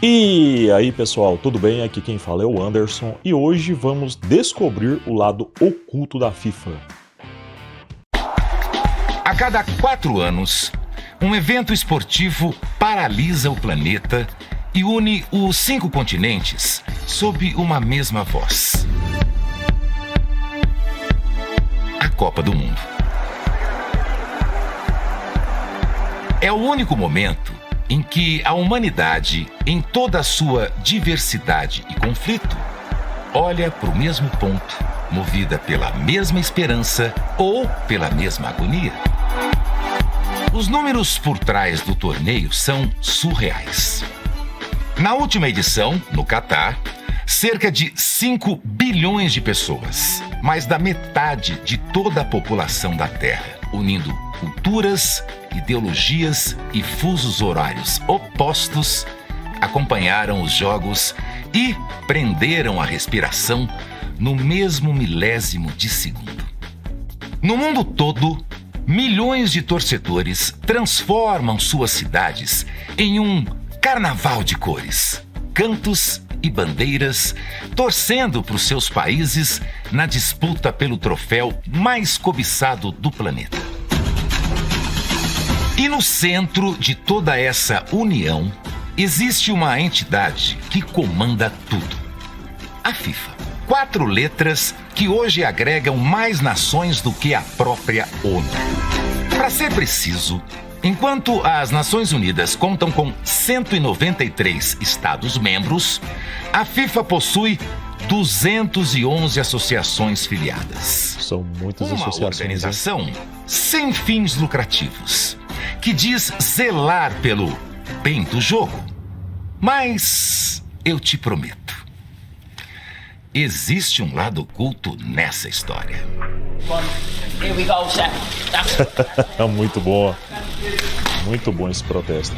E aí pessoal, tudo bem? Aqui quem fala é o Anderson e hoje vamos descobrir o lado oculto da FIFA. A cada 4 anos, um evento esportivo paralisa o planeta e une os 5 continentes sob uma mesma voz. A Copa do Mundo. É o único momento em que a humanidade, em toda a sua diversidade e conflito, olha para o mesmo ponto, movida pela mesma esperança ou pela mesma agonia. Os números por trás do torneio são surreais. Na última edição, no Catar, cerca de 5 bilhões de pessoas, mais da metade de toda a população da Terra, unindo culturas, ideologias e fusos horários opostos, acompanharam os jogos e prenderam a respiração no mesmo milésimo de segundo. No mundo todo, milhões de torcedores transformam suas cidades em um carnaval de cores, cantos e bandeiras, torcendo para os seus países na disputa pelo troféu mais cobiçado do planeta. E no centro de toda essa união, existe uma entidade que comanda tudo: a FIFA. 4 letras que hoje agregam mais nações do que a própria ONU. Para ser preciso, enquanto as Nações Unidas contam com 193 Estados-membros, a FIFA possui 211 associações filiadas. São muitas associações. Uma organização sem fins lucrativos, que diz zelar pelo bem do jogo. Mas eu te prometo, existe um lado oculto nessa história. Muito bom. Muito bom esse protesto.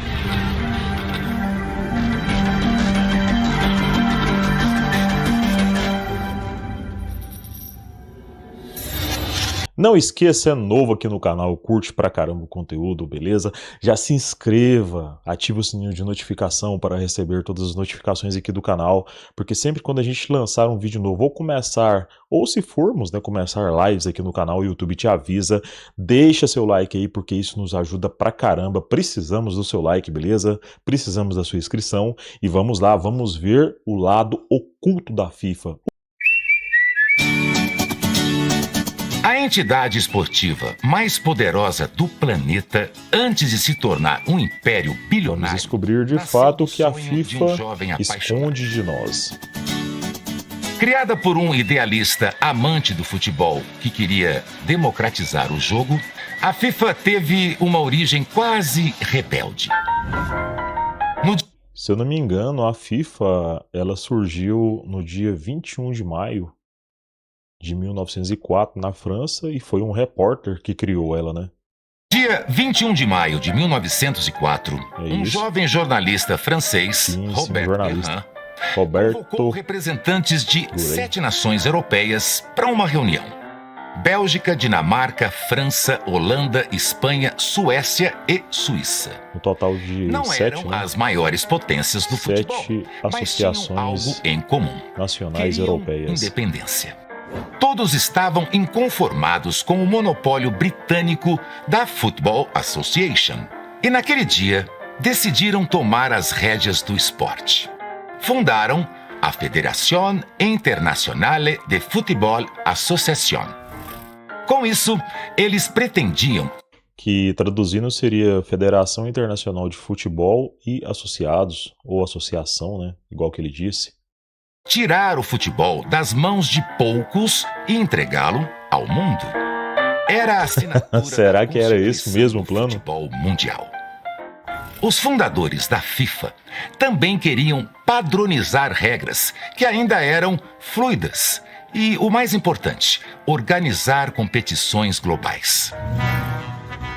Não esqueça, é novo aqui no canal, curte pra caramba o conteúdo, beleza? Já se inscreva, ative o sininho de notificação para receber todas as notificações aqui do canal, porque sempre quando a gente lançar um vídeo novo ou se formos, né, começar lives aqui no canal, o YouTube te avisa. Deixa seu like aí, porque isso nos ajuda pra caramba. Precisamos do seu like, beleza? Precisamos da sua inscrição e vamos lá, vamos ver o lado oculto da FIFA. A entidade esportiva mais poderosa do planeta, antes de se tornar um império bilionário, vamos descobrir de fato o que a FIFA esconde de nós. Criada por um idealista amante do futebol que queria democratizar o jogo, a FIFA teve uma origem quase rebelde. Se eu não me engano, a FIFA ela surgiu no dia 21 de maio de 1904 na França e foi um repórter que criou ela, né? Dia 21 de maio de 1904, um jovem jornalista francês, Robert convocou representantes de 7 nações europeias para uma reunião. Bélgica, Dinamarca, França, Holanda, Espanha, Suécia e Suíça. Um total de não 7, eram as maiores potências do futebol, mas tinham algo em comum: nacionais europeias. Independência. Todos estavam inconformados com o monopólio britânico da Football Association e naquele dia decidiram tomar as rédeas do esporte. Fundaram a Fédération Internationale de Football Association. Com isso, eles pretendiam, que traduzindo seria Federação Internacional de Futebol e Associados, ou Associação, né? Igual que ele disse, tirar o futebol das mãos de poucos e entregá-lo ao mundo. Era a assinatura Será que era esse mesmo plano? Futebol mundial. Os fundadores da FIFA também queriam padronizar regras que ainda eram fluidas e, o mais importante, organizar competições globais.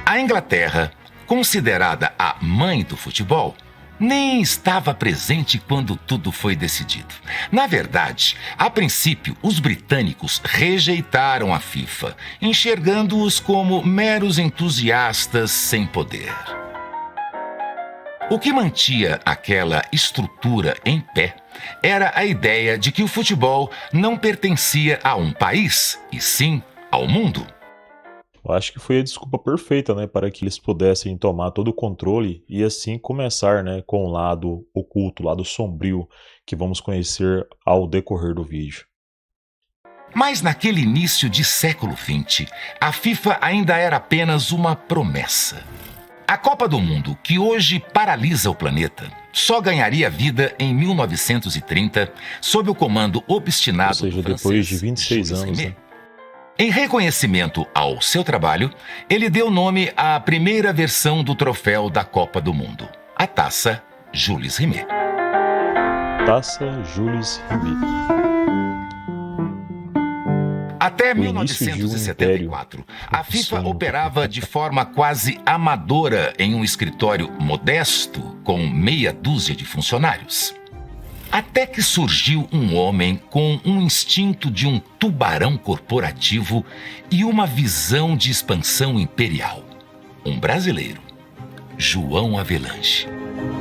A Inglaterra, considerada a mãe do futebol, nem estava presente quando tudo foi decidido. Na verdade, a princípio, os britânicos rejeitaram a FIFA, enxergando-os como meros entusiastas sem poder. O que mantia aquela estrutura em pé era a ideia de que o futebol não pertencia a um país, e sim ao mundo. Eu acho que foi a desculpa perfeita, né, para que eles pudessem tomar todo o controle e assim começar, né, com o lado oculto, o lado sombrio, que vamos conhecer ao decorrer do vídeo. Mas naquele início de século XX, a FIFA ainda era apenas uma promessa. A Copa do Mundo, que hoje paralisa o planeta, só ganharia vida em 1930, sob o comando obstinado Ou seja, do francês depois de 26 Jules anos, Rimet. né? Em reconhecimento ao seu trabalho, ele deu nome à primeira versão do troféu da Copa do Mundo, a Taça Jules Rimet. Taça Jules Rimet. Até O início de um 1974, a império. FIFA Sonho. operava de forma quase amadora em um escritório modesto com meia dúzia de funcionários. Até que surgiu um homem com um instinto de um tubarão corporativo e uma visão de expansão imperial. Um brasileiro, João Havelange.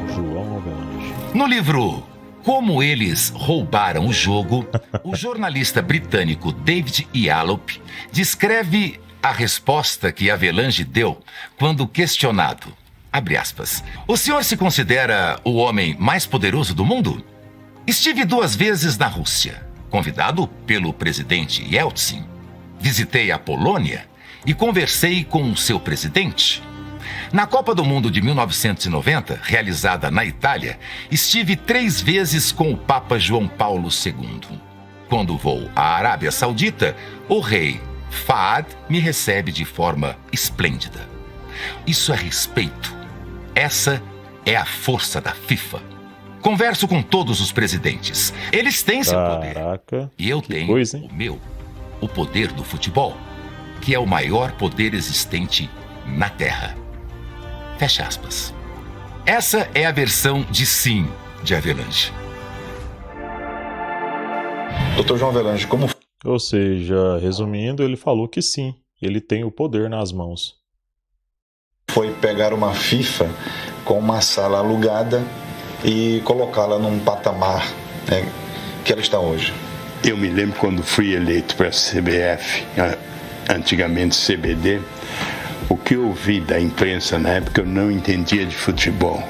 João Havelange. No livro Como Eles Roubaram o Jogo, o jornalista britânico David Yallop descreve a resposta que Havelange deu quando questionado. Abre aspas. O senhor se considera o homem mais poderoso do mundo? Estive 2 vezes na Rússia, convidado pelo presidente Yeltsin. Visitei a Polônia e conversei com o seu presidente. Na Copa do Mundo de 1990, realizada na Itália, estive 3 vezes com o Papa João Paulo II. Quando vou à Arábia Saudita, o rei Fahd me recebe de forma esplêndida. Isso é respeito. Essa é a força da FIFA. Converso com todos os presidentes. Eles têm seu poder. Caraca, E eu que tenho coisa, hein? o meu. O poder do futebol, que é o maior poder existente na Terra. Fecha aspas. Essa é a versão de sim de Havelange. Dr. João Havelange, como Ou seja, resumindo, ele falou que sim, ele tem o poder nas mãos. foi pegar uma FIFA com uma sala alugada e colocá-la num patamar, né, que ela está hoje? Eu me lembro quando fui eleito para a CBF, antigamente CBD, o que eu ouvi da imprensa na época eu não entendia de futebol.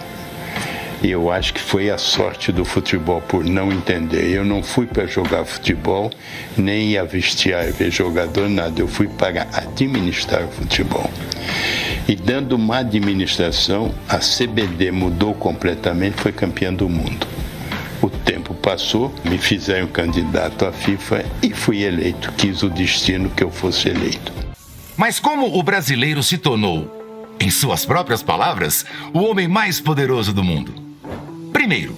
E eu acho que foi a sorte do futebol por não entender. Eu não fui para jogar futebol, nem ia vestiário ver jogador, nada. Eu fui para administrar o futebol. E dando uma administração, a CBD mudou completamente, foi campeã do mundo. O tempo passou, me fizeram candidato à FIFA e fui eleito. Quis o destino que eu fosse eleito. Mas como o brasileiro se tornou, em suas próprias palavras, o homem mais poderoso do mundo? Primeiro,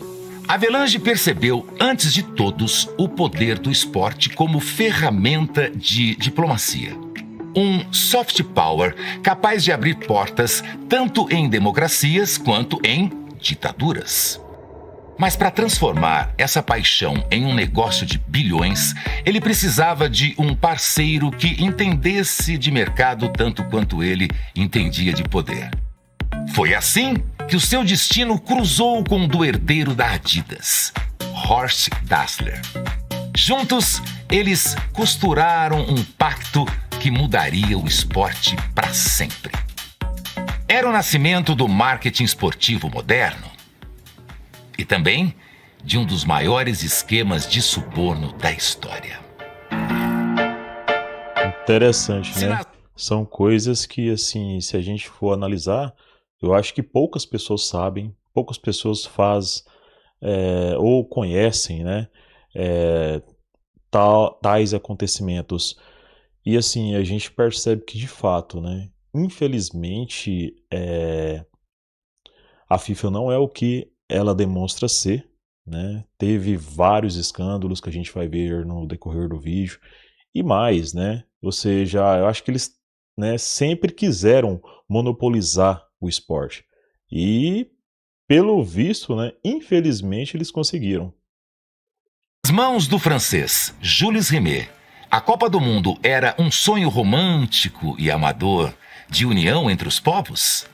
Havelange percebeu, antes de todos, o poder do esporte como ferramenta de diplomacia. Um soft power capaz de abrir portas tanto em democracias quanto em ditaduras. Mas para transformar essa paixão em um negócio de bilhões, ele precisava de um parceiro que entendesse de mercado tanto quanto ele entendia de poder. Foi assim que o seu destino cruzou com o do herdeiro da Adidas, Horst Dassler. Juntos, eles costuraram um pacto que mudaria o esporte para sempre. Era o nascimento do marketing esportivo moderno e também de um dos maiores esquemas de suborno da história. Interessante, né? São coisas que, assim, se a gente for analisar, eu acho que poucas pessoas sabem, poucas pessoas fazem ou conhecem, né, tais acontecimentos. E assim, a gente percebe que de fato, né, infelizmente, a FIFA não é o que ela demonstra ser, né? Teve vários escândalos que a gente vai ver no decorrer do vídeo e mais, né? Ou seja, eu acho que eles, né, sempre quiseram monopolizar o esporte e, pelo visto, né, infelizmente eles conseguiram. Nas mãos do francês Jules Rimet, a Copa do Mundo era um sonho romântico e amador de união entre os povos?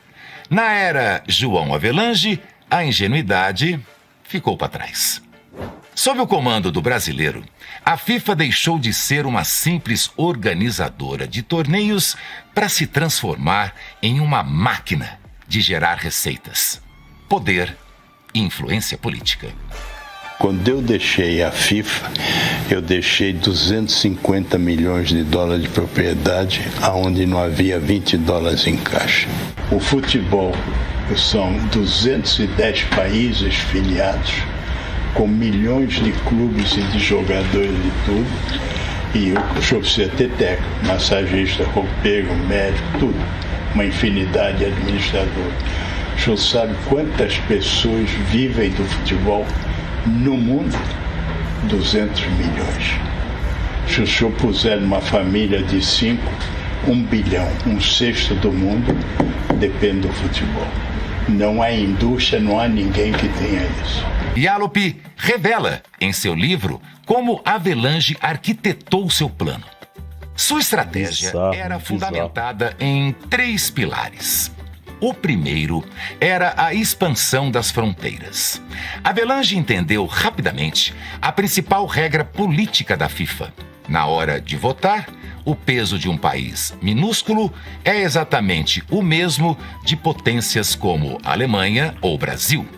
Na era João Havelange, a ingenuidade ficou para trás. Sob o comando do brasileiro, a FIFA deixou de ser uma simples organizadora de torneios para se transformar em uma máquina de gerar receitas, poder e influência política. Quando eu deixei a FIFA, eu deixei 250 milhões de dólares de propriedade, aonde não havia 20 dólares em caixa. O futebol são 210 países filiados, com milhões de clubes e de jogadores e tudo. E o senhor precisa ter técnico, massagista, roupeiro, médico, tudo. Uma infinidade de administradores. O senhor sabe quantas pessoas vivem do futebol no mundo? 200 milhões. Se o senhor puser numa família de 5, 1 bilhão, 1/6 do mundo depende do futebol. Não há indústria, não há ninguém que tenha isso. Yallop revela em seu livro como Havelange arquitetou seu plano. Sua estratégia era fundamentada em 3 pilares. O primeiro era a expansão das fronteiras. Havelange entendeu rapidamente a principal regra política da FIFA. Na hora de votar, o peso de um país minúsculo é exatamente o mesmo de potências como Alemanha ou Brasil.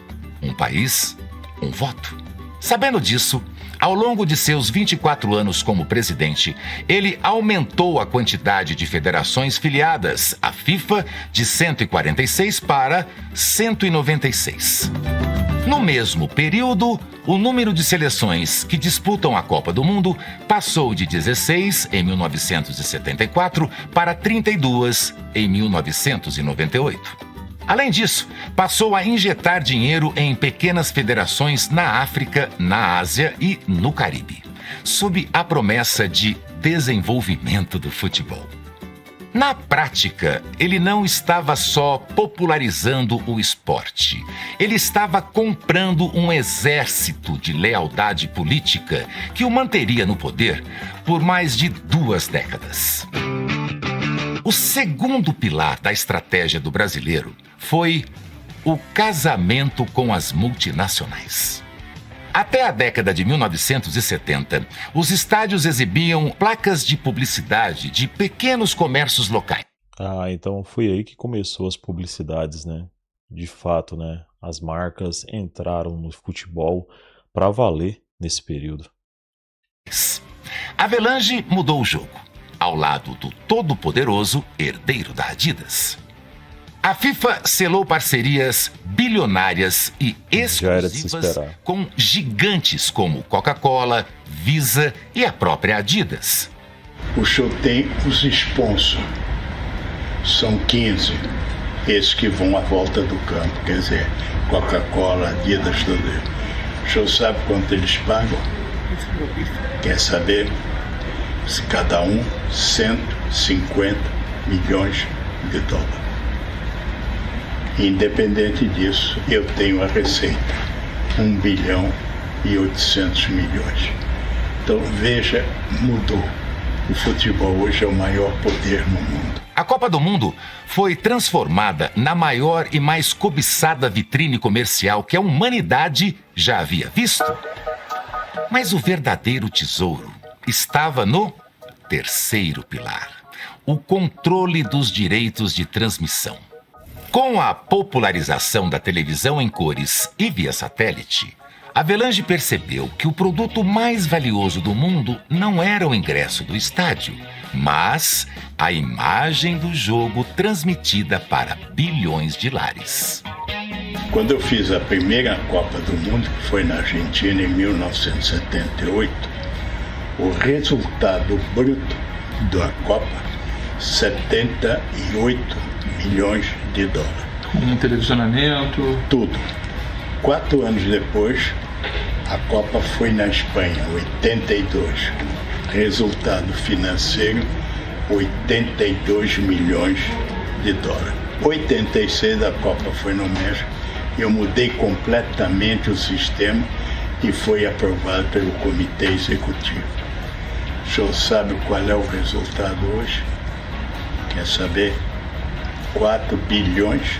Um país, um voto. Sabendo disso, ao longo de seus 24 anos como presidente, ele aumentou a quantidade de federações filiadas à FIFA de 146 para 196. No mesmo período, o número de seleções que disputam a Copa do Mundo passou de 16 em 1974 para 32 em 1998. Além disso, passou a injetar dinheiro em pequenas federações na África, na Ásia e no Caribe, sob a promessa de desenvolvimento do futebol. Na prática, ele não estava só popularizando o esporte. Ele estava comprando um exército de lealdade política que o manteria no poder por mais de 2 décadas. O segundo pilar da estratégia do brasileiro foi o casamento com as multinacionais. Até a década de 1970, os estádios exibiam placas de publicidade de pequenos comércios locais. Então foi aí que começou as publicidades, né? De fato, né? As marcas entraram no futebol para valer nesse período. Havelange mudou o jogo, ao lado do todo-poderoso herdeiro da Adidas. A FIFA selou parcerias bilionárias e exclusivas com gigantes como Coca-Cola, Visa e a própria Adidas. O show tem os sponsors. São 15. Esses que vão à volta do campo. Quer dizer, Coca-Cola, Adidas, tudo isso. O show sabe quanto eles pagam? Quer saber? Cada um 150 milhões de dólares. Independente disso, eu tenho a receita, 1 bilhão e 800 milhões. Então, veja, mudou. O futebol hoje é o maior poder no mundo. A Copa do Mundo foi transformada na maior e mais cobiçada vitrine comercial que a humanidade já havia visto. Mas o verdadeiro tesouro estava no terceiro pilar, o controle dos direitos de transmissão. Com a popularização da televisão em cores e via satélite, Havelange percebeu que o produto mais valioso do mundo não era o ingresso do estádio, mas a imagem do jogo transmitida para bilhões de lares. Quando eu fiz a primeira Copa do Mundo, que foi na Argentina em 1978, o resultado bruto da Copa, 78 milhões de dólares. Com televisionamento? Tudo. 4 anos depois, a Copa foi na Espanha, 82. Resultado financeiro, 82 milhões de dólares. 86 a Copa foi no México. Eu mudei completamente o sistema e foi aprovado pelo Comitê Executivo. O senhor sabe qual é o resultado hoje? Quer saber? 4 bilhões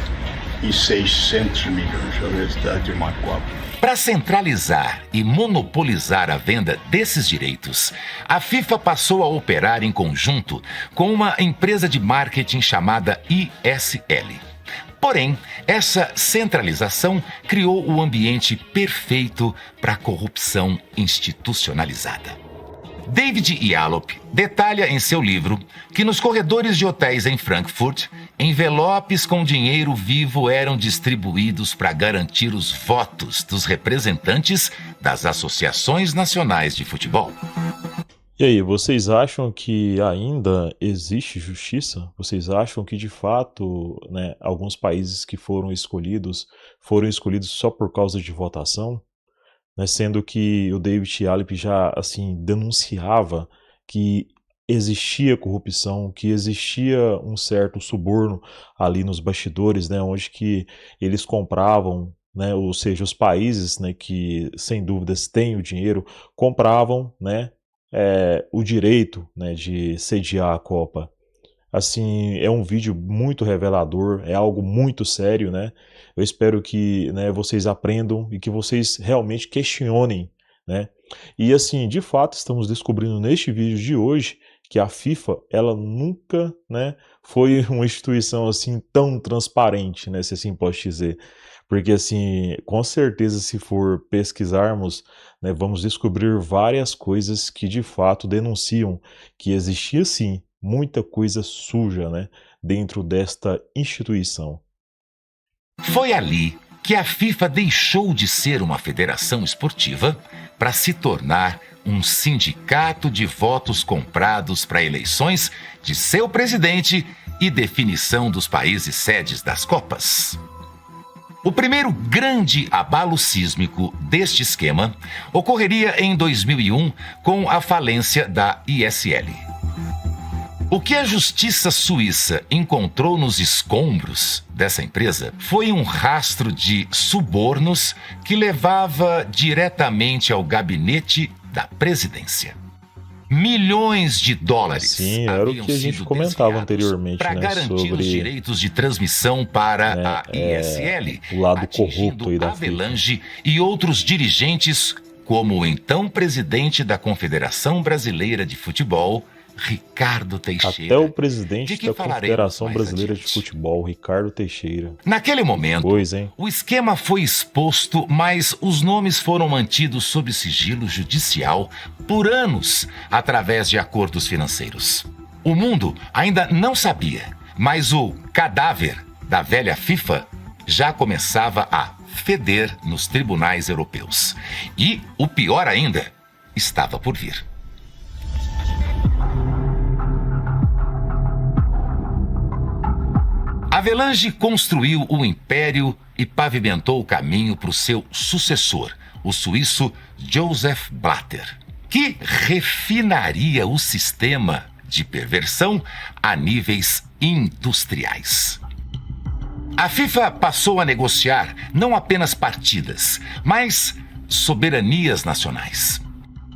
e 600 milhões. Deixa eu ver se dá de uma Copa. Para centralizar e monopolizar a venda desses direitos, a FIFA passou a operar em conjunto com uma empresa de marketing chamada ISL. Porém, essa centralização criou o ambiente perfeito para a corrupção institucionalizada. David Yallop detalha em seu livro que nos corredores de hotéis em Frankfurt, envelopes com dinheiro vivo eram distribuídos para garantir os votos dos representantes das associações nacionais de futebol. E aí, vocês acham que ainda existe justiça? Vocês acham que, de fato, né, alguns países que foram escolhidos só por causa de votação? Né, sendo que o David Yallop já assim, denunciava que existia corrupção, que existia um certo suborno ali nos bastidores, né, onde que eles compravam, né, ou seja, os países, né, que sem dúvidas têm o dinheiro, compravam, né, o direito, né, de sediar a Copa. Assim, é um vídeo muito revelador, é algo muito sério, né? Eu espero que, né, vocês aprendam e que vocês realmente questionem, né? E assim, de fato, estamos descobrindo neste vídeo de hoje que a FIFA, ela nunca, né, foi uma instituição assim tão transparente, né, se assim posso dizer. Porque assim, com certeza se for pesquisarmos, né, vamos descobrir várias coisas que de fato denunciam que existia sim muita coisa suja, né, dentro desta instituição. Foi ali que a FIFA deixou de ser uma federação esportiva para se tornar um sindicato de votos comprados para eleições de seu presidente e definição dos países sedes das Copas. O primeiro grande abalo sísmico deste esquema ocorreria em 2001 com a falência da ISL. O que a justiça suíça encontrou nos escombros dessa empresa foi um rastro de subornos que levava diretamente ao gabinete da presidência. Milhões de dólares. Sim, era o que a gente comentava anteriormente, para né, garantir sobre os direitos de transmissão para a ISL, o lado corrupto aí da Avelange e outros dirigentes, como o então presidente da Confederação Brasileira de Futebol, Ricardo Teixeira. Até o presidente da Confederação Brasileira de Futebol, Ricardo Teixeira. Naquele momento, o esquema foi exposto, mas os nomes foram mantidos sob sigilo judicial por anos, através de acordos financeiros. O mundo ainda não sabia, mas o cadáver da velha FIFA já começava a feder nos tribunais europeus. E o pior ainda estava por vir. Avelange construiu o império e pavimentou o caminho para o seu sucessor, o suíço Joseph Blatter, que refinaria o sistema de perversão a níveis industriais. A FIFA passou a negociar não apenas partidas, mas soberanias nacionais.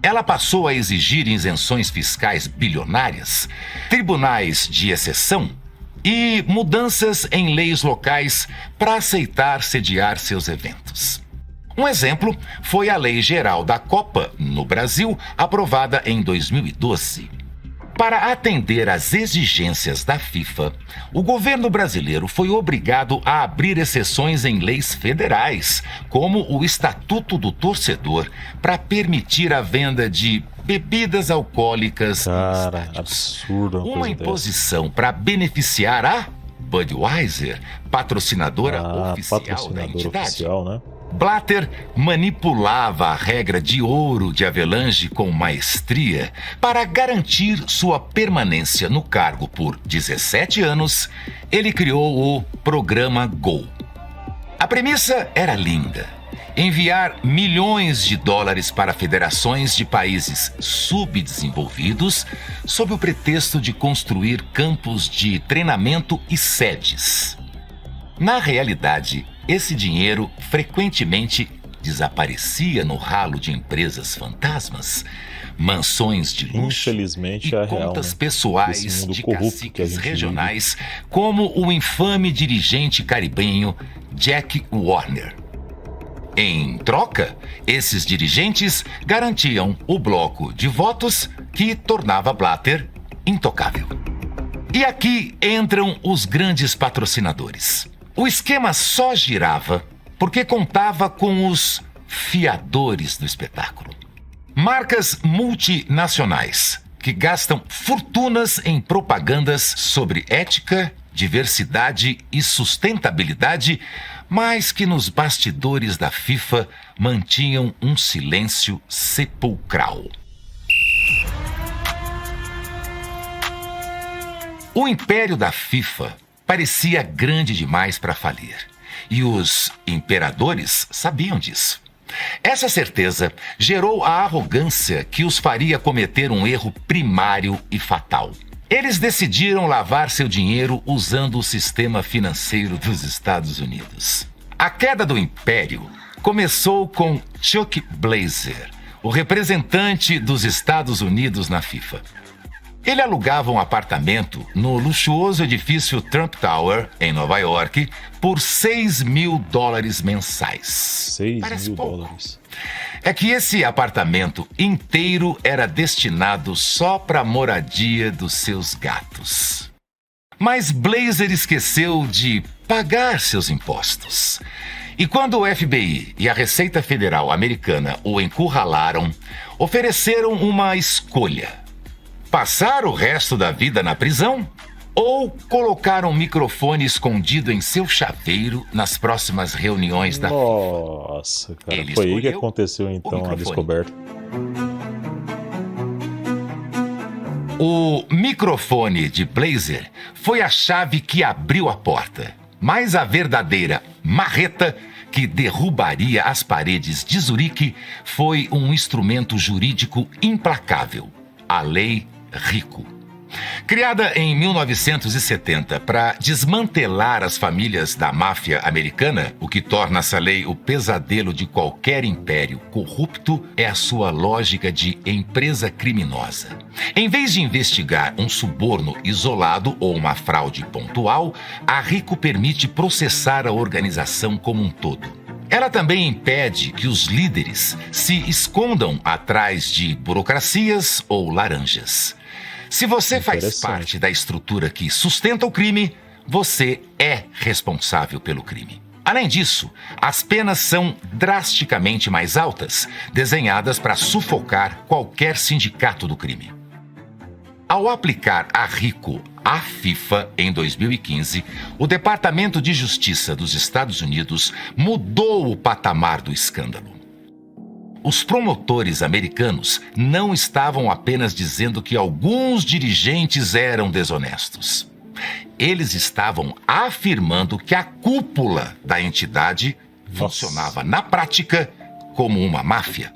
Ela passou a exigir isenções fiscais bilionárias, tribunais de exceção e mudanças em leis locais para aceitar sediar seus eventos. Um exemplo foi a Lei Geral da Copa, no Brasil, aprovada em 2012. Para atender às exigências da FIFA, o governo brasileiro foi obrigado a abrir exceções em leis federais, como o Estatuto do Torcedor, para permitir a venda de bebidas alcoólicas. Cara, absurdo. Uma imposição para beneficiar a Budweiser, patrocinadora oficial da entidade. Oficial, né? Blatter manipulava a regra de ouro de Avelange com maestria para garantir sua permanência no cargo por 17 anos. Ele criou o Programa Gol. A premissa era linda: enviar milhões de dólares para federações de países subdesenvolvidos sob o pretexto de construir campos de treinamento e sedes. Na realidade, esse dinheiro frequentemente desaparecia no ralo de empresas fantasmas, mansões de luxo Infelizmente e é real, contas né? pessoais Esse mundo de corrupto que a caciques gente regionais, como o infame dirigente caribenho Jack Warner. Em troca, esses dirigentes garantiam o bloco de votos que tornava Blatter intocável. E aqui entram os grandes patrocinadores. O esquema só girava porque contava com os fiadores do espetáculo. Marcas multinacionais que gastam fortunas em propagandas sobre ética, diversidade e sustentabilidade, mas que nos bastidores da FIFA mantinham um silêncio sepulcral. O império da FIFA parecia grande demais para falir, e os imperadores sabiam disso. Essa certeza gerou a arrogância que os faria cometer um erro primário e fatal. Eles decidiram lavar seu dinheiro usando o sistema financeiro dos Estados Unidos. A queda do império começou com Chuck Blazer, o representante dos Estados Unidos na FIFA. Ele alugava um apartamento no luxuoso edifício Trump Tower, em Nova York, por $6 mil mensais. 6 Parece mil pouco. dólares. É que esse apartamento inteiro era destinado só para a moradia dos seus gatos. Mas Blazer esqueceu de pagar seus impostos. E quando o FBI e a Receita Federal americana o encurralaram, ofereceram uma escolha: passar o resto da vida na prisão ou colocar um microfone escondido em seu chaveiro nas próximas reuniões da FIFA. Nossa, cara. Ele Foi aí que escolheu aconteceu então a microfone. descoberta. O microfone de Blazer foi a chave que abriu a porta, mas a verdadeira marreta que derrubaria as paredes de Zurique foi um instrumento jurídico implacável: a Lei Rico. Criada em 1970 para desmantelar as famílias da máfia americana, o que torna essa lei o pesadelo de qualquer império corrupto é a sua lógica de empresa criminosa. Em vez de investigar um suborno isolado ou uma fraude pontual, a Rico permite processar a organização como um todo. Ela também impede que os líderes se escondam atrás de burocracias ou laranjas. Se você faz parte da estrutura que sustenta o crime, você é responsável pelo crime. Além disso, as penas são drasticamente mais altas, desenhadas para sufocar qualquer sindicato do crime. Ao aplicar a Rico à FIFA em 2015, o Departamento de Justiça dos Estados Unidos mudou o patamar do escândalo. Os promotores americanos não estavam apenas dizendo que alguns dirigentes eram desonestos. Eles estavam afirmando que a cúpula da entidade funcionava na prática como uma máfia.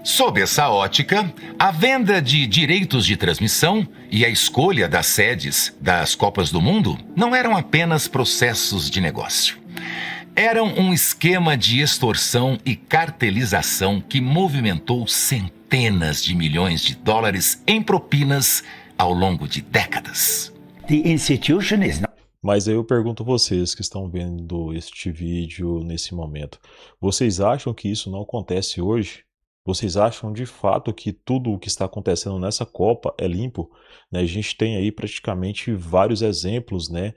Sob essa ótica, a venda de direitos de transmissão e a escolha das sedes das Copas do Mundo não eram apenas processos de negócio. Eram um esquema de extorsão e cartelização que movimentou centenas de milhões de dólares em propinas ao longo de décadas. Mas aí eu pergunto a vocês que estão vendo este vídeo nesse momento, vocês acham que isso não acontece hoje? Vocês acham de fato que tudo o que está acontecendo nessa Copa é limpo? Né? A gente tem aí praticamente vários exemplos, né,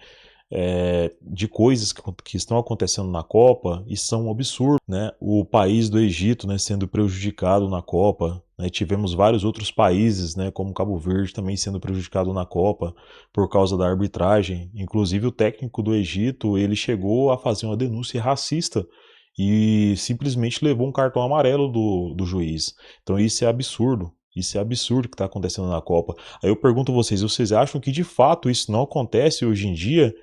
de coisas que estão acontecendo na Copa e são um absurdo, né? O país do Egito, né, sendo prejudicado na Copa, né? Tivemos vários outros países, né, como Cabo Verde, também sendo prejudicado na Copa por causa da arbitragem. Inclusive o técnico do Egito, ele chegou a fazer uma denúncia racista e simplesmente levou um cartão amarelo do juiz. Então isso é absurdo. Isso é absurdo que está acontecendo na Copa. Aí eu pergunto a vocês, vocês acham que de fato isso não acontece hoje em dia?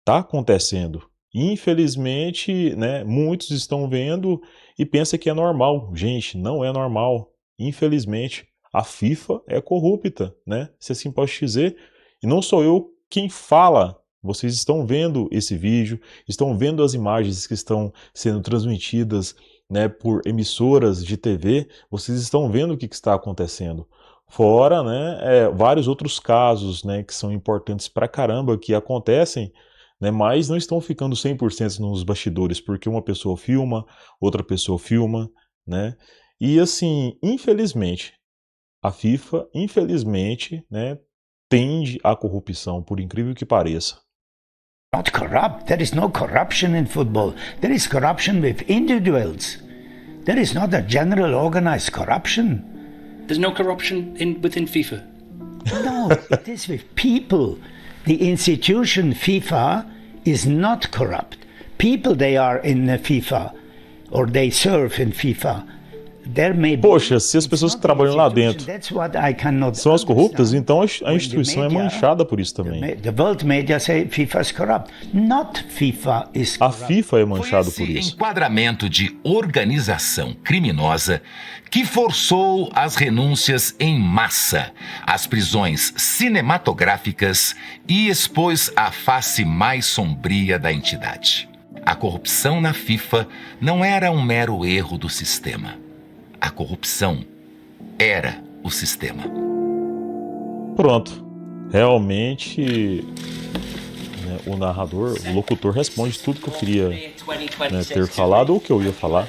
Está acontecendo. Infelizmente, né, muitos estão vendo e pensam que é normal. Gente, não é normal. Infelizmente, a FIFA é corrupta, né? Se assim posso dizer. E não sou eu quem fala Vocês estão vendo esse vídeo, estão vendo as imagens que estão sendo transmitidas, né, por emissoras de TV, vocês estão vendo o que está acontecendo. Fora, né, vários outros casos, né, que são importantes pra caramba, que acontecem, né, mas não estão ficando 100% nos bastidores, porque uma pessoa filma, outra pessoa filma, né, e assim, infelizmente, a FIFA, infelizmente, né, tende à corrupção, por incrível que pareça. Not corrupt. There is no corruption in football. There is corruption with individuals. There is not a general organized corruption. There's no corruption within FIFA? No, it is with people. The institution FIFA is not corrupt. People, they are in the FIFA, or they serve in FIFA. Poxa, se as pessoas que trabalham lá dentro são as corruptas, então a instituição é manchada por isso também. A FIFA é manchada por isso. Enquadramento de organização criminosa que forçou as renúncias em massa, as prisões cinematográficas e expôs a face mais sombria da entidade. A corrupção na FIFA não era um mero erro do sistema. A corrupção era o sistema. Pronto. Realmente, né, o narrador, o locutor responde tudo que eu queria, né, ter falado ou que eu ia falar.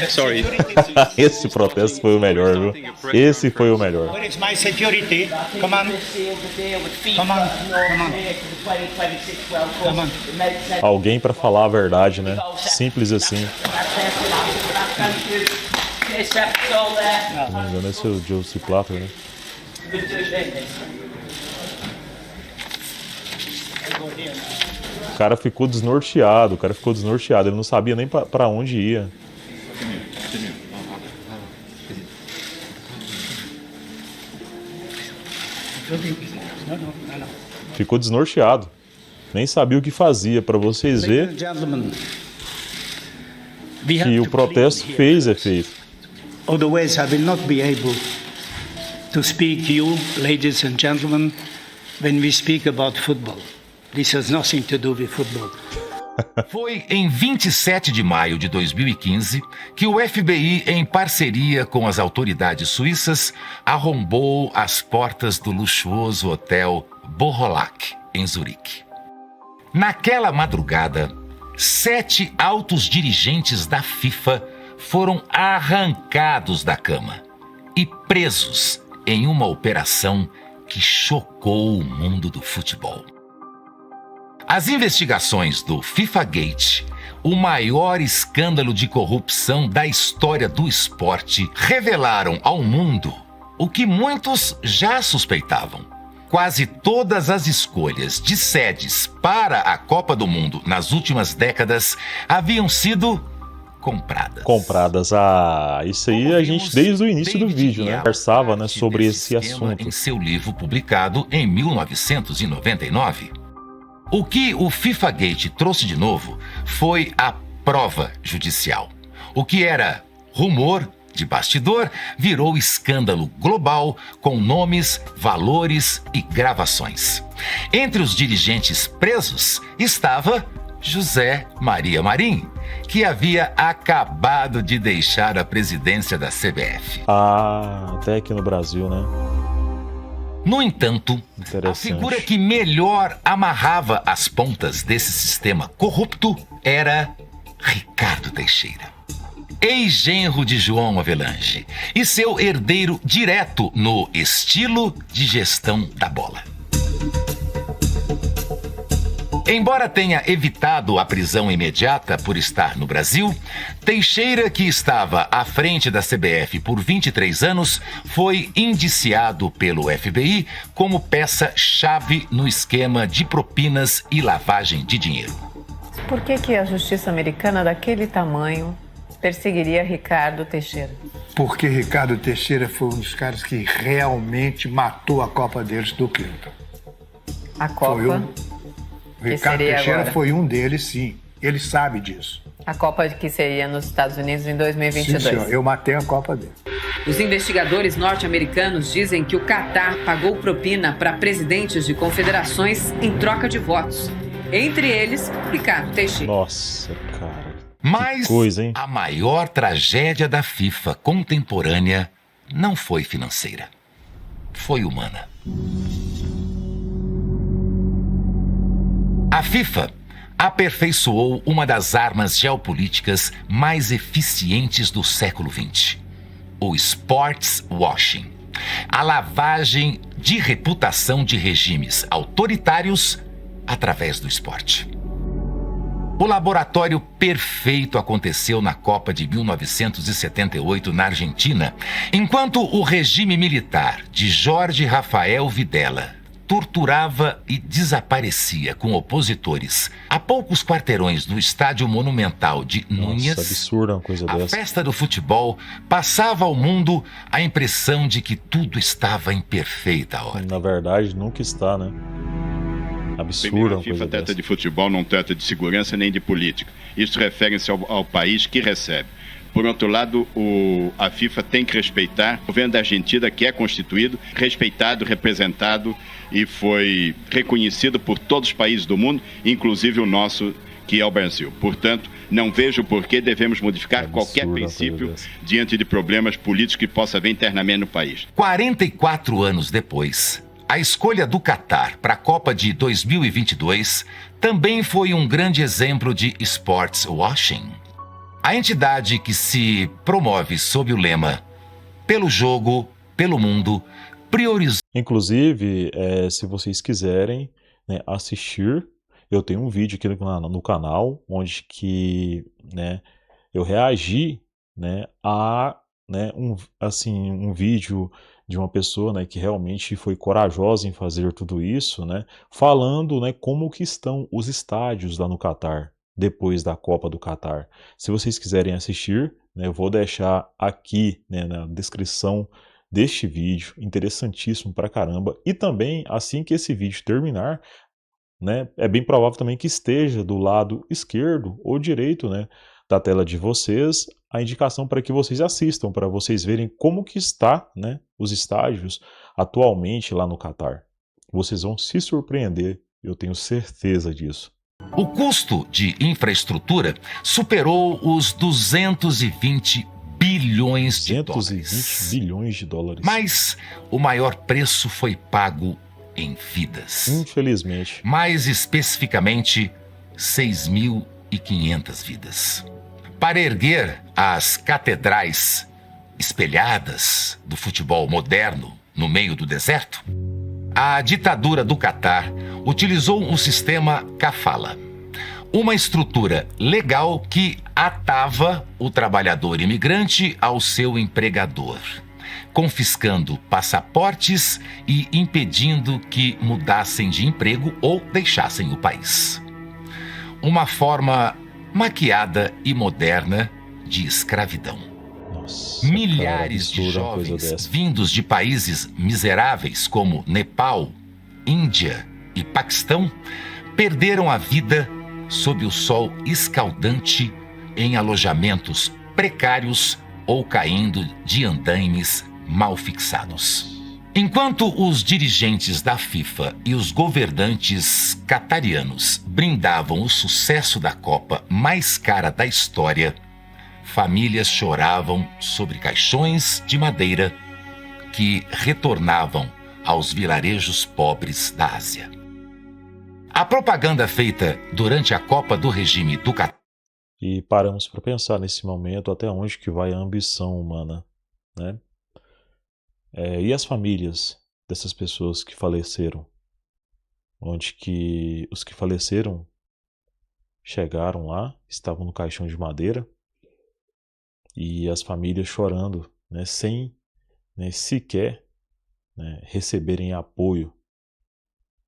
Sorry. Esse protesto foi o melhor, viu? Esse foi o melhor. Where is my security? Come on. Come on. Come on. Alguém para falar a verdade, né? Simples assim. Se não me engano, esse é o Josie Platter, né? O cara ficou desnorteado, ele não sabia nem pra onde ia. Ficou desnorteado, nem sabia o que fazia, para vocês verem que o protesto fez efeito. Otherwise, I will not be able to speak to you, ladies and gentlemen, when we speak about football. This has nothing to do with football. Foi em 27 de maio de 2015 que o FBI, em parceria com as autoridades suíças, arrombou as portas do luxuoso hotel Borrolac, em Zurique. Naquela madrugada, 7 altos dirigentes da FIFA foram arrancados da cama e presos em uma operação que chocou o mundo do futebol. As investigações do FIFA Gate, o maior escândalo de corrupção da história do esporte, revelaram ao mundo o que muitos já suspeitavam. Quase todas as escolhas de sedes para a Copa do Mundo nas últimas décadas haviam sido compradas. Isso aí a gente desde o início do vídeo, né, conversava, né, sobre esse assunto. Em seu livro publicado em 1999. O que o FIFA Gate trouxe de novo foi a prova judicial. O que era rumor de bastidor virou escândalo global com nomes, valores e gravações. Entre os dirigentes presos estava José Maria Marim, que havia acabado de deixar a presidência da CBF. Até aqui no Brasil, né? No entanto, a figura que melhor amarrava as pontas desse sistema corrupto era Ricardo Teixeira, ex-genro de João Avelange e seu herdeiro direto no estilo de gestão da bola. Embora tenha evitado a prisão imediata por estar no Brasil, Teixeira, que estava à frente da CBF por 23 anos, foi indiciado pelo FBI como peça-chave no esquema de propinas e lavagem de dinheiro. Por que a justiça americana daquele tamanho perseguiria Ricardo Teixeira? Porque Ricardo Teixeira foi um dos caras que realmente matou a Copa deles do Clinton. A Copa? Ricardo Teixeira foi um deles, sim. Ele sabe disso. A Copa que seria nos Estados Unidos em 2022. Sim, senhor. Eu matei a Copa dele. Os investigadores norte-americanos dizem que o Catar pagou propina para presidentes de confederações em troca de votos. Entre eles, Ricardo Teixeira. Nossa, cara. Mas coisa, hein? A maior tragédia da FIFA contemporânea não foi financeira. Foi humana. A FIFA aperfeiçoou uma das armas geopolíticas mais eficientes do século XX. O sports washing. A lavagem de reputação de regimes autoritários através do esporte. O laboratório perfeito aconteceu na Copa de 1978 na Argentina, enquanto o regime militar de Jorge Rafael Videla torturava e desaparecia com opositores a poucos quarteirões do Estádio Monumental de Núñez. Nossa, absurda uma coisa a dessa. festa do futebol passava ao mundo a impressão de que tudo estava em perfeita ordem. Na verdade, nunca está, né? Absurda Primeiro, a uma FIFA coisa trata dessa. de futebol, não trata de segurança nem de política. Isso refere-se ao país que recebe. Por outro lado, a FIFA tem que respeitar o governo da Argentina, que é constituído, respeitado, representado e foi reconhecido por todos os países do mundo, inclusive o nosso, que é o Brasil. Portanto, não vejo por que devemos modificar qualquer princípio diante de problemas políticos que possa haver internamente no país. 44 anos depois, a escolha do Catar para a Copa de 2022 também foi um grande exemplo de sports washing. A entidade que se promove sob o lema "Pelo jogo, pelo mundo", priorizou... Inclusive, se vocês quiserem, né, assistir, eu tenho um vídeo aqui no canal, onde que, né, eu reagi, né, a, né, um vídeo de uma pessoa, né, que realmente foi corajosa em fazer tudo isso, né, falando, né, como que estão os estádios lá no Catar, depois da Copa do Catar. Se vocês quiserem assistir, né, eu vou deixar aqui, né, na descrição deste vídeo, interessantíssimo pra caramba, e também, assim que esse vídeo terminar, né, é bem provável também que esteja do lado esquerdo ou direito, né, da tela de vocês, a indicação para que vocês assistam, para vocês verem como que está, né, os estádios atualmente lá no Catar. Vocês vão se surpreender, eu tenho certeza disso. O custo de infraestrutura superou os 220 bilhões de dólares. 220 bilhões de dólares. Mas o maior preço foi pago em vidas. Infelizmente. Mais especificamente, 6.500 vidas. Para erguer as catedrais espelhadas do futebol moderno no meio do deserto, a ditadura do Catar utilizou um sistema kafala, uma estrutura legal que atava o trabalhador imigrante ao seu empregador, confiscando passaportes e impedindo que mudassem de emprego ou deixassem o país. Uma forma maquiada e moderna de escravidão. Nossa, Milhares de jovens vindos de países miseráveis como Nepal, Índia e Paquistão perderam a vida sob o sol escaldante em alojamentos precários ou caindo de andaimes mal fixados. Enquanto os dirigentes da FIFA e os governantes catarianos brindavam o sucesso da Copa mais cara da história, famílias choravam sobre caixões de madeira que retornavam aos vilarejos pobres da Ásia. A propaganda feita durante a Copa do regime do Catar. E paramos para pensar nesse momento até onde que vai a ambição humana, né? E as famílias dessas pessoas que faleceram? Onde que os que faleceram chegaram lá, estavam no caixão de madeira, e as famílias chorando, né, sem, né, sequer, né, receberem apoio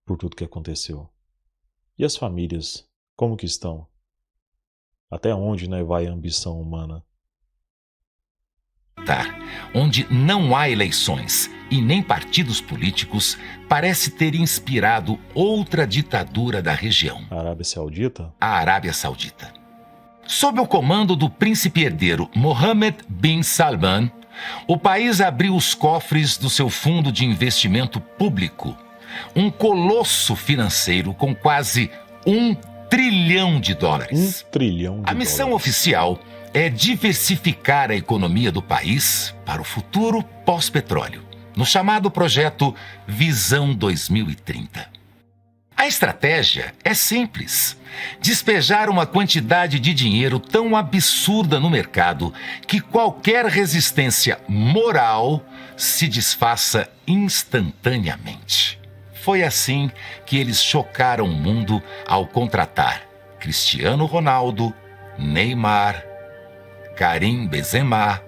por tudo que aconteceu. E as famílias, como que estão? Até onde, né, vai a ambição humana? Onde não há eleições e nem partidos políticos, parece ter inspirado outra ditadura da região. A Arábia Saudita? A Arábia Saudita. Sob o comando do príncipe herdeiro Mohammed bin Salman, o país abriu os cofres do seu fundo de investimento público, um colosso financeiro com quase $1 trilhão. $1 trilhão. A missão oficial é diversificar a economia do país para o futuro pós-petróleo, no chamado projeto Visão 2030. A estratégia é simples: despejar uma quantidade de dinheiro tão absurda no mercado que qualquer resistência moral se desfaça instantaneamente. Foi assim que eles chocaram o mundo ao contratar Cristiano Ronaldo, Neymar, Karim Benzema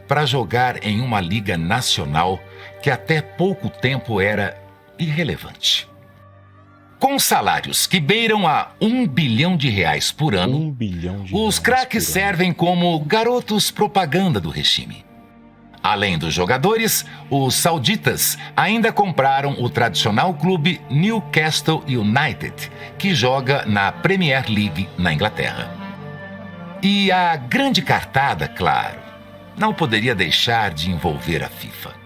para jogar em uma liga nacional que até pouco tempo era irrelevante. Com salários que beiram a R$1 bilhão por ano, R$1 bilhão os craques servem como garotos propaganda do regime. Além dos jogadores, os sauditas ainda compraram o tradicional clube Newcastle United, que joga na Premier League na Inglaterra. E a grande cartada, claro, não poderia deixar de envolver a FIFA.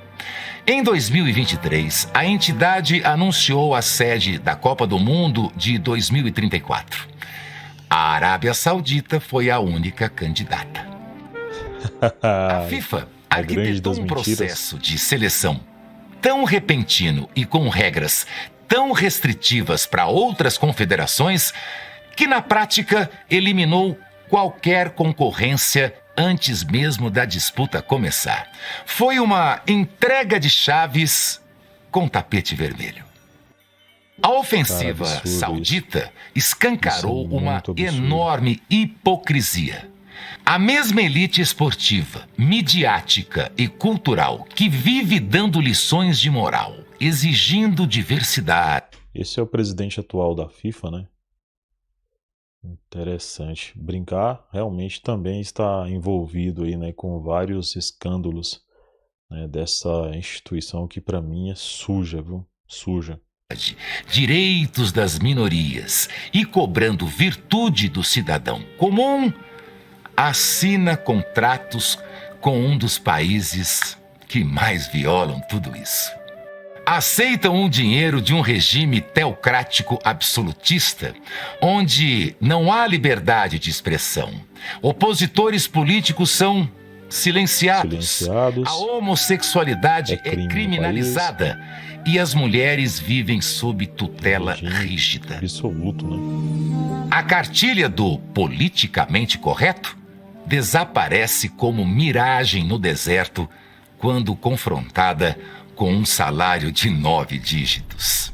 Em 2023, a entidade anunciou a sede da Copa do Mundo de 2034. A Arábia Saudita foi a única candidata. A FIFA arquitetou um processo de seleção tão repentino e com regras tão restritivas para outras confederações que, na prática, eliminou qualquer concorrência antes mesmo da disputa começar. Foi uma entrega de chaves com tapete vermelho. A ofensiva saudita escancarou uma enorme hipocrisia. A mesma elite esportiva, midiática e cultural que vive dando lições de moral, exigindo diversidade. Esse é o presidente atual da FIFA, né? Interessante. Brincar realmente também está envolvido aí, né, com vários escândalos, né, dessa instituição que para mim é suja, viu? Suja. Direitos das minorias e cobrando virtude do cidadão comum, assina contratos com um dos países que mais violam tudo isso. Aceitam o dinheiro de um regime teocrático absolutista, onde não há liberdade de expressão. Opositores políticos são silenciados. A homossexualidade é criminalizada e as mulheres vivem sob tutela rígida. Absoluto, né? A cartilha do politicamente correto desaparece como miragem no deserto quando confrontada com um salário de 9 dígitos.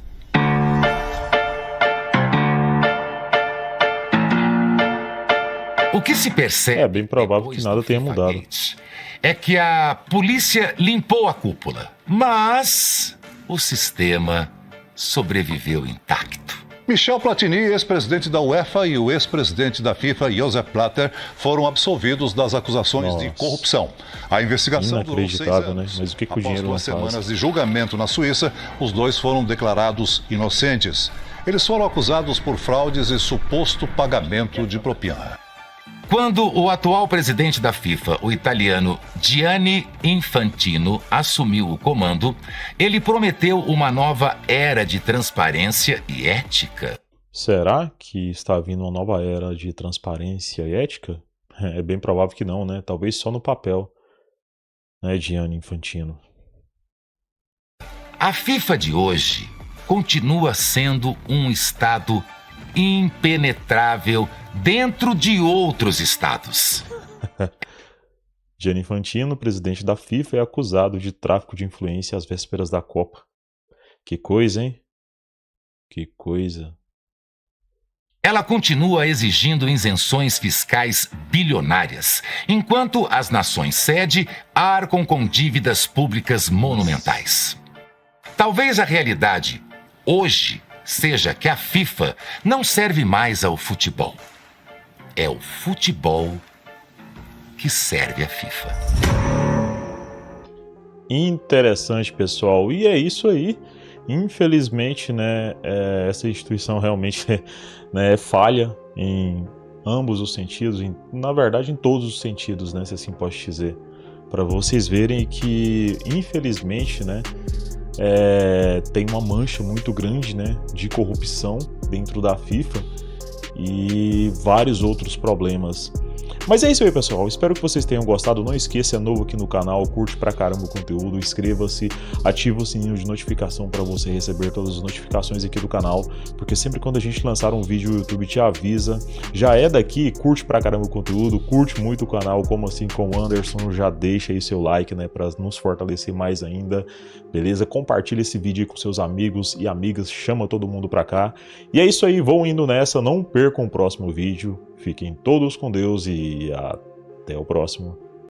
O que se percebe é bem provável que nada tenha mudado. É que a polícia limpou a cúpula, mas o sistema sobreviveu intacto. Michel Platini, ex-presidente da UEFA, e o ex-presidente da FIFA, Josep Blatter, foram absolvidos das acusações de corrupção. A investigação durou 6 anos. Né? Mas o que Após o dinheiro 2 semanas de julgamento na Suíça, os dois foram declarados inocentes. Eles foram acusados por fraudes e suposto pagamento de propina. Quando o atual presidente da FIFA, o italiano Gianni Infantino, assumiu o comando, ele prometeu uma nova era de transparência e ética. Será que está vindo uma nova era de transparência e ética? É bem provável que não, né? Talvez só no papel, né, Gianni Infantino. A FIFA de hoje continua sendo um estado impenetrável dentro de outros estados. Gianni Infantino, presidente da FIFA, é acusado de tráfico de influência às vésperas da Copa. Que coisa, hein? Que coisa. Ela continua exigindo isenções fiscais bilionárias, enquanto as nações sede arcam com dívidas públicas monumentais. Talvez a realidade, hoje, seja que a FIFA não serve mais ao futebol. É o futebol que serve a FIFA. Interessante, pessoal. E é isso aí. Infelizmente, né, essa instituição realmente né, falha em ambos os sentidos, na verdade em todos os sentidos, né, se assim posso dizer. para vocês verem que, infelizmente, né, tem uma mancha muito grande, né, de corrupção dentro da FIFA e vários outros problemas. Mas é isso aí, pessoal, espero que vocês tenham gostado. Não esqueça, é novo aqui no canal, curte pra caramba o conteúdo, inscreva-se, ativa o sininho de notificação para você receber todas as notificações aqui do canal, porque sempre quando a gente lançar um vídeo o YouTube te avisa. Já é daqui, curte pra caramba o conteúdo, curte muito o canal, como assim com o Anderson, já deixa aí seu like, né, para nos fortalecer mais ainda, beleza? Compartilha esse vídeo aí com seus amigos e amigas, chama todo mundo pra cá. E é isso aí, vão indo nessa, não percam o próximo vídeo. Fiquem todos com Deus e até o próximo.